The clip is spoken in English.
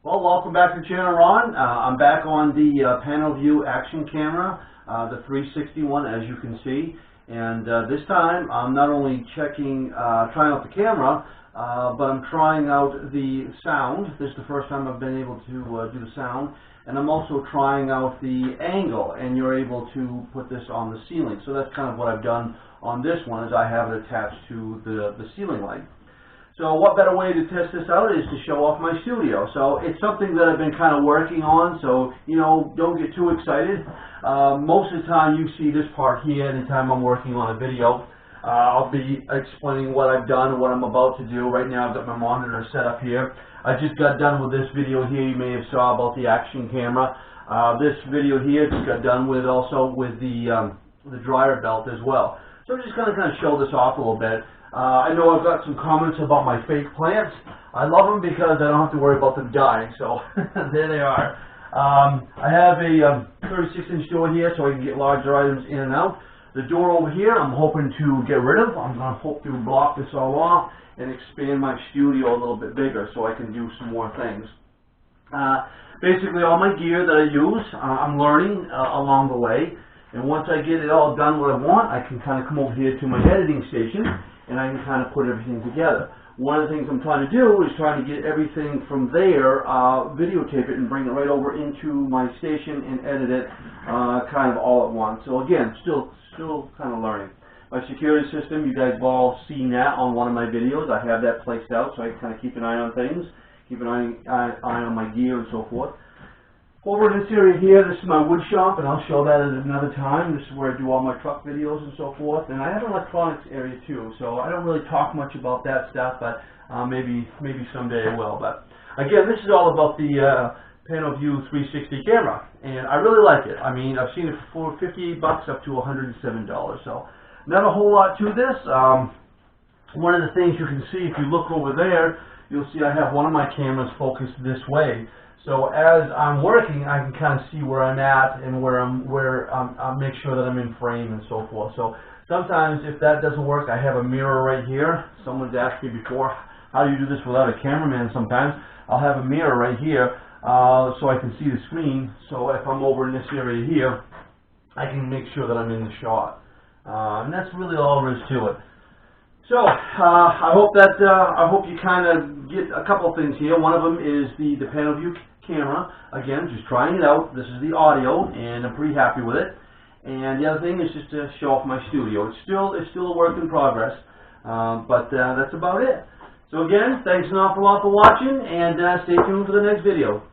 Well, welcome back to the channel, Ron. I'm back on the PanoView action camera, the 361, as you can see. And this time, I'm not only trying out the camera, but I'm trying out the sound. This is the first time I've been able to do the sound. And I'm also trying out the angle, and you're able to put this on the ceiling. So that's kind of what I've done on this one, is I have it attached to the ceiling light. So what better way to test this out is to show off my studio. So it's something that I've been kind of working on, so, you know, don't get too excited. Most of the time you see this part here anytime I'm working on a video. I'll be explaining what I've done and what I'm about to do. Right now I've got my monitor set up here. I just got done with this video here you may have saw about the action camera. This video here just got done with also with the dryer belt as well. So I'm just going to kind of show this off a little bit. I know I've got some comments about my fake plants. I love them because I don't have to worry about them dying, so there they are. I have a 36-inch door here so I can get larger items in and out. The door over here I'm hoping to get rid of. I'm going to hope to block this all off and expand my studio a little bit bigger so I can do some more things. Basically all my gear that I use, I'm learning along the way. And once I get it all done what I want, I can kind of come over here to my editing station and I can kind of put everything together. One of the things I'm trying to do is trying to get everything from there, videotape it and bring it right over into my station and edit it kind of all at once. So again, still kind of learning. My security system, you guys have all seen that on one of my videos. I have that placed out so I can kind of keep an eye on things, keep an eye on my gear and so forth. Over in this area here, this is my wood shop, and I'll show that at another time. This is where I do all my truck videos and so forth. And I have an electronics area too, so I don't really talk much about that stuff, but maybe someday I will. But again, this is all about the PanoView 360 camera, and I really like it. I mean, I've seen it for $58 up to $107, so not a whole lot to this. One of the things you can see, if you look over there, you'll see I have one of my cameras focused this way. So as I'm working, I can kind of see where I'm at and I'll make sure that I'm in frame and so forth. So sometimes if that doesn't work, I have a mirror right here. Someone's asked me before, how do you do this without a cameraman sometimes? I'll have a mirror right here so I can see the screen. So if I'm over in this area here, I can make sure that I'm in the shot. And that's really all there is to it. So, I hope you kind of get a couple of things here. One of them is the PanoView camera. Again, just trying it out. This is the audio, and I'm pretty happy with it. And the other thing is just to show off my studio. It's still a work in progress, but that's about it. So again, thanks an awful lot for watching, and stay tuned for the next video.